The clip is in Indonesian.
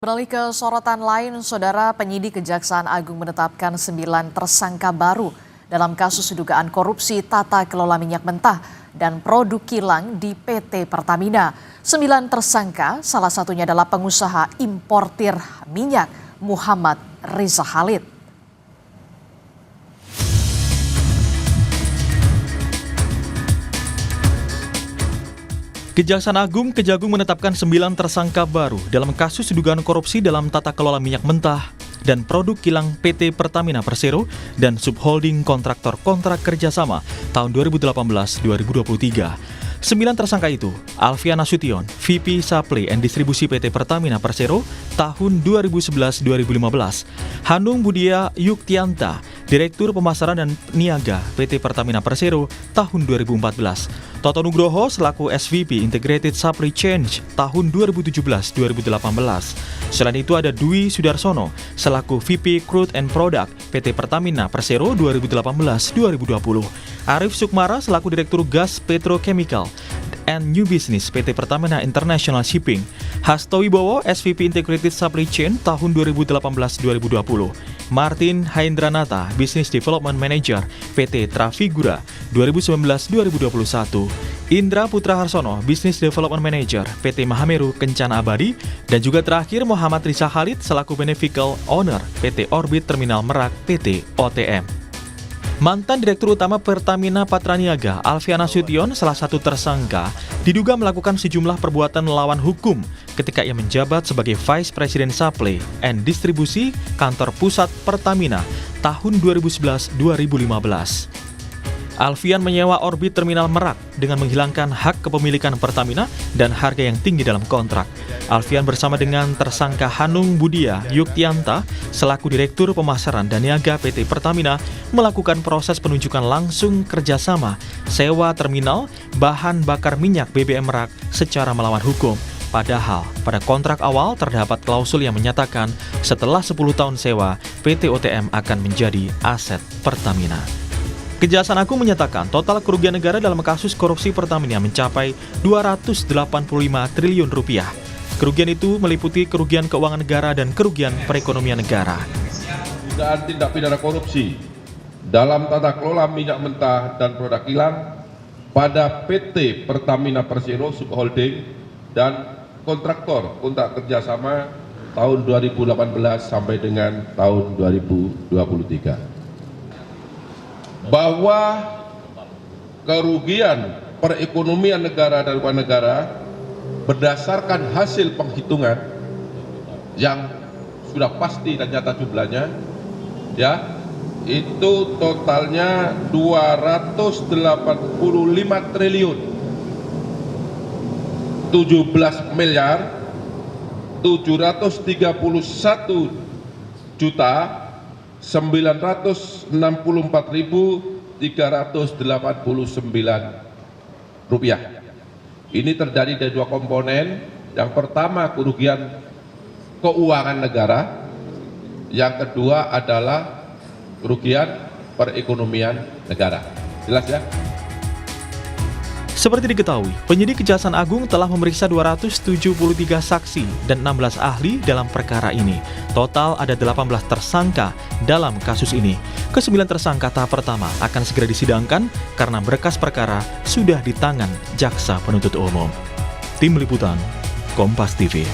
Beralih ke sorotan lain, Saudara, penyidik Kejaksaan Agung menetapkan 9 tersangka baru dalam kasus dugaan korupsi tata kelola minyak mentah dan produk kilang di PT Pertamina. 9 tersangka, salah satunya adalah pengusaha importir minyak Muhammad Riza Khalid. Kejaksaan Agung Kejagung menetapkan 9 tersangka baru dalam kasus dugaan korupsi dalam tata kelola minyak mentah dan produk kilang PT Pertamina Persero dan subholding kontraktor kontrak kerjasama tahun 2018-2023. 9 tersangka itu, Alfian Nasution, VP Supply and Distribusi PT Pertamina Persero tahun 2011-2015, Hanung Budia Yuktianta, Direktur Pemasaran dan Niaga PT Pertamina Persero tahun 2014, Toto Nugroho selaku SVP Integrated Supply Chain tahun 2017-2018. Selain itu ada Dwi Sudarsono selaku VP Crude and Product PT Pertamina Persero 2018-2020. Arif Sukmara selaku Direktur Gas Petrochemical and New Business PT Pertamina International Shipping. Hasto Wibowo SVP Integrated Supply Chain tahun 2018-2020. Martin Haindranata Business Development Manager PT Trafigura 2019-2021. Indra Putra Harsono Business Development Manager PT Mahameru Kencana Abadi. Dan juga terakhir Muhammad Riza Khalid selaku Beneficial Owner PT Orbit Terminal Merak PT OTM. Mantan Direktur Utama Pertamina Patraniaga, Alfian Nasution, salah satu tersangka, diduga melakukan sejumlah perbuatan melawan hukum ketika ia menjabat sebagai Vice President Supply and Distribusi Kantor Pusat Pertamina tahun 2011-2015. Alfian menyewa Orbit Terminal Merak dengan menghilangkan hak kepemilikan Pertamina dan harga yang tinggi dalam kontrak. Alfian bersama dengan tersangka Hanung Budia Yuktianta selaku Direktur Pemasaran dan Niaga PT Pertamina melakukan proses penunjukan langsung kerjasama sewa terminal bahan bakar minyak BBM Merak secara melawan hukum. Padahal pada kontrak awal terdapat klausul yang menyatakan setelah 10 tahun sewa, PT OTM akan menjadi aset Pertamina. Kejaksaan Agung menyatakan total kerugian negara dalam kasus korupsi Pertamina mencapai 285 triliun rupiah. Kerugian itu meliputi kerugian keuangan negara dan kerugian perekonomian negara. Dugaan tindak pidana korupsi dalam tata kelola minyak mentah dan produk kilang pada PT Pertamina Persero Subholding dan kontraktor kontrak kerjasama tahun 2018 sampai dengan tahun 2023. Bahwa kerugian perekonomian negara dan keuangan negara berdasarkan hasil penghitungan yang sudah pasti dan nyata jumlahnya, ya, itu totalnya 285 triliun 17 miliar 731 juta 964.389 rupiah. Ini terjadi dari dua komponen. Yang pertama kerugian keuangan negara, yang kedua adalah kerugian perekonomian negara. Jelas ya? Seperti diketahui, penyidik Kejaksaan Agung telah memeriksa 273 saksi dan 16 ahli dalam perkara ini. Total ada 18 tersangka dalam kasus ini. Ke-9 tersangka tahap pertama akan segera disidangkan karena berkas perkara sudah di tangan Jaksa Penuntut Umum. Tim Liputan, Kompas TV.